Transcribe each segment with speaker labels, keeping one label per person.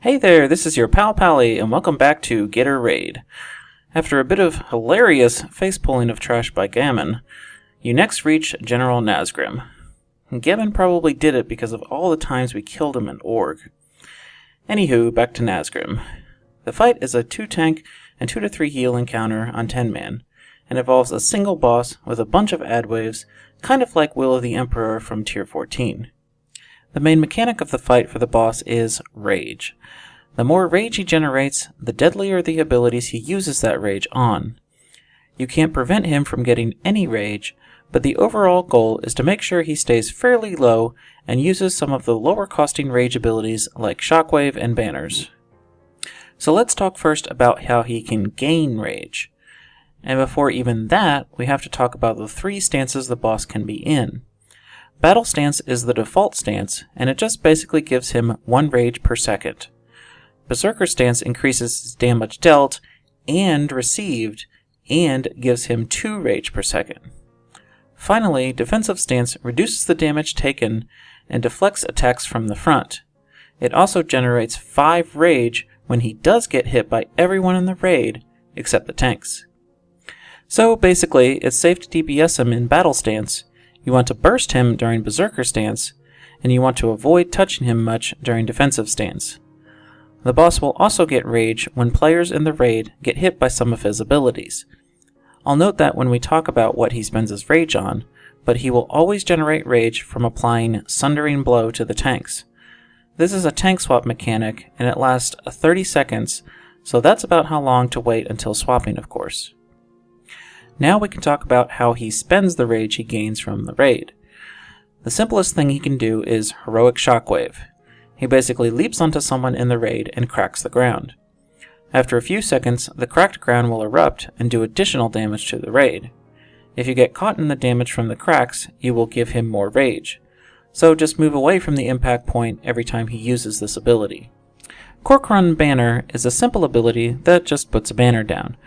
Speaker 1: Hey there, this is your pal Pally, and welcome back to Git Er Raid. After a bit of hilarious face-pulling of trash by Gammon, you next reach General Nazgrim. Gammon probably did it because of all the times we killed him in Org. Anywho, back to Nazgrim. The fight is a 2-tank and 2 to 3 heal encounter on 10-man, and involves a single boss with a bunch of ad waves, kind of like Will of the Emperor from Tier 14. The main mechanic of the fight for the boss is Rage. The more rage he generates, the deadlier the abilities he uses that rage on. You can't prevent him from getting any rage, but the overall goal is to make sure he stays fairly low and uses some of the lower costing rage abilities like Shockwave and Banners. So let's talk first about how he can gain rage. And before even that, we have to talk about the 3 stances the boss can be in. Battle Stance is the default stance, and it just basically gives him 1 rage per second. Berserker Stance increases his damage dealt and received, and gives him 2 rage per second. Finally, Defensive Stance reduces the damage taken and deflects attacks from the front. It also generates 5 rage when he does get hit by everyone in the raid, except the tanks. So basically, it's safe to DPS him in Battle Stance. You want to burst him during Berserker Stance, and you want to avoid touching him much during Defensive Stance. The boss will also get rage when players in the raid get hit by some of his abilities. I'll note that when we talk about what he spends his rage on, but he will always generate rage from applying Sundering Blow to the tanks. This is a tank swap mechanic, and it lasts 30 seconds, so that's about how long to wait until swapping, of course. Now we can talk about how he spends the rage he gains from the raid. The simplest thing he can do is Heroic Shockwave. He basically leaps onto someone in the raid and cracks the ground. After a few seconds, the cracked ground will erupt and do additional damage to the raid. If you get caught in the damage from the cracks, you will give him more rage. So just move away from the impact point every time he uses this ability. Cork Run Banner is a simple ability that just puts a banner down.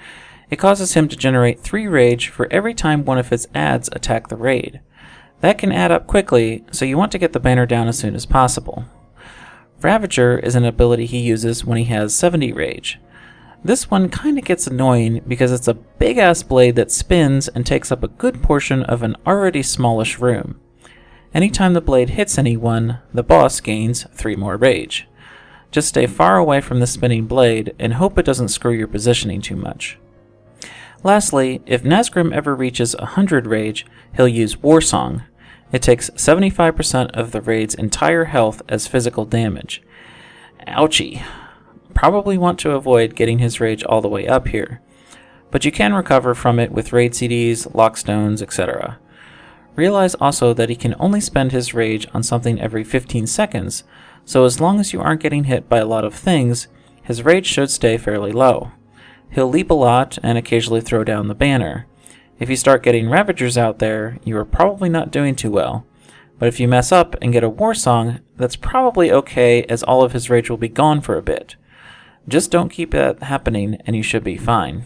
Speaker 1: It causes him to generate 3 rage for every time one of his adds attack the raid. That can add up quickly, so you want to get the banner down as soon as possible. Ravager is an ability he uses when he has 70 rage. This one kinda gets annoying because it's a big ass blade that spins and takes up a good portion of an already smallish room. Anytime the blade hits anyone, the boss gains 3 more rage. Just stay far away from the spinning blade and hope it doesn't screw your positioning too much. Lastly, if Nazgrim ever reaches 100 rage, he'll use War Song. It takes 75% of the raid's entire health as physical damage. Ouchie. Probably want to avoid getting his rage all the way up here, but you can recover from it with raid CDs, lockstones, etc. Realize also that he can only spend his rage on something every 15 seconds, so as long as you aren't getting hit by a lot of things, his rage should stay fairly low. He'll leap a lot and occasionally throw down the banner. If you start getting Ravagers out there, you are probably not doing too well. But if you mess up and get a War Song, that's probably okay as all of his rage will be gone for a bit. Just don't keep that happening and you should be fine.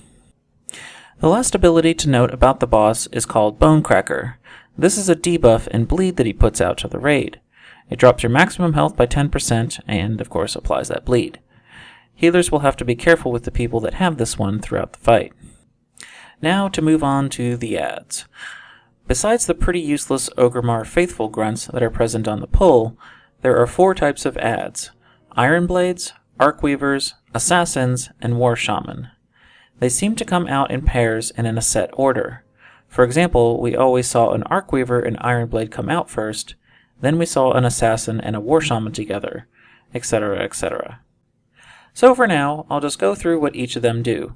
Speaker 1: The last ability to note about the boss is called Bone Cracker. This is a debuff and bleed that he puts out to the raid. It drops your maximum health by 10% and, of course, applies that bleed. Healers will have to be careful with the people that have this one throughout the fight. Now to move on to the ads. Besides the pretty useless Orgrimmar faithful grunts that are present on the pull, there are 4 types of ads: Iron Blades, Arcweavers, Assassins, and War Shaman. They seem to come out in pairs and in a set order. For example, we always saw an Arcweaver and Iron Blade come out first, then we saw an Assassin and a War Shaman together, etc., etc. So for now, I'll just go through what each of them do.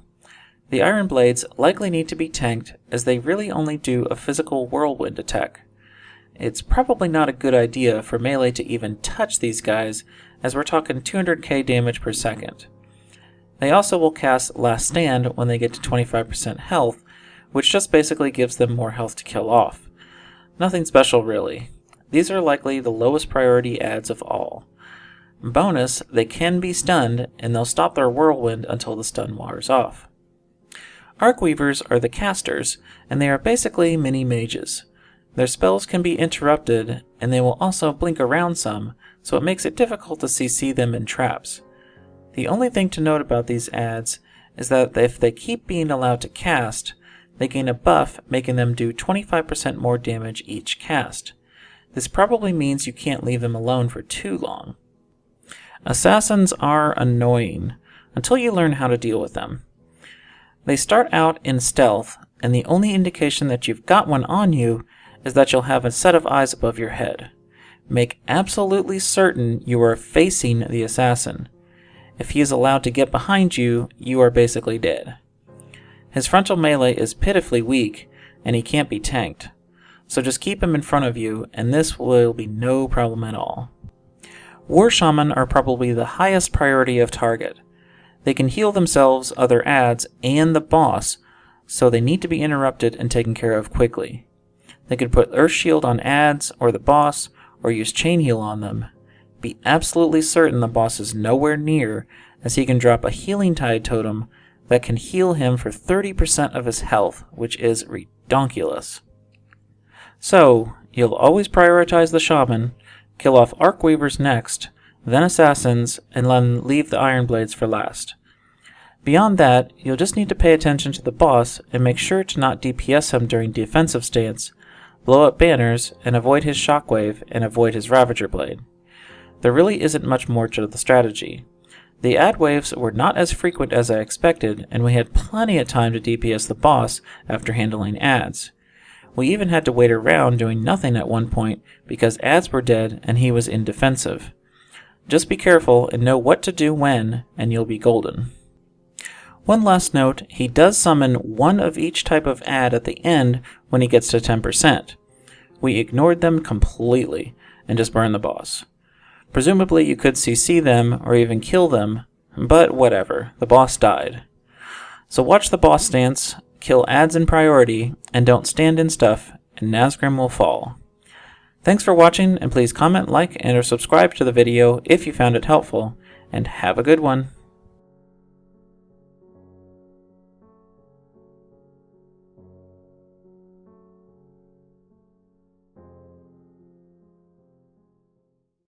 Speaker 1: The Iron Blades likely need to be tanked, as they really only do a physical whirlwind attack. It's probably not a good idea for melee to even touch these guys, as we're talking 200k damage per second. They also will cast Last Stand when they get to 25% health, which just basically gives them more health to kill off. Nothing special really. These are likely the lowest priority ads of all. Bonus, they can be stunned, and they'll stop their whirlwind until the stun wears off. Arcweavers are the casters, and they are basically mini mages. Their spells can be interrupted, and they will also blink around some, so it makes it difficult to CC them in traps. The only thing to note about these ads is that if they keep being allowed to cast, they gain a buff making them do 25% more damage each cast. This probably means you can't leave them alone for too long. Assassins are annoying until you learn how to deal with them. They start out in stealth, and the only indication that you've got one on you is that you'll have a set of eyes above your head. Make absolutely certain you are facing the assassin. If he is allowed to get behind you, you are basically dead. His frontal melee is pitifully weak, and he can't be tanked. So just keep him in front of you, and this will be no problem at all. War Shaman are probably the highest priority of target. They can heal themselves, other ads, and the boss, so they need to be interrupted and taken care of quickly. They could put Earth Shield on ads, or the boss, or use Chain Heal on them. Be absolutely certain the boss is nowhere near, as he can drop a Healing Tide totem that can heal him for 30% of his health, which is redonkulous. So, you'll always prioritize the Shaman, kill off Arcweavers next, then Assassins, and then leave the Iron Blades for last. Beyond that, you'll just need to pay attention to the boss and make sure to not DPS him during defensive stance, blow up banners, and avoid his Shockwave and avoid his Ravager Blade. There really isn't much more to the strategy. The ad waves were not as frequent as I expected, and we had plenty of time to DPS the boss after handling ads. We even had to wait around doing nothing at one point because ads were dead and he was indefensive. Just be careful and know what to do when, and you'll be golden. One last note, he does summon one of each type of ad at the end when he gets to 10%. We ignored them completely and just burned the boss. Presumably you could CC them or even kill them, but whatever, the boss died. So watch the boss stance, kill ads in priority, and don't stand in stuff, and Nazgrim will fall. Thanks for watching, and please comment, like, and or subscribe to the video if you found it helpful, and have a good one.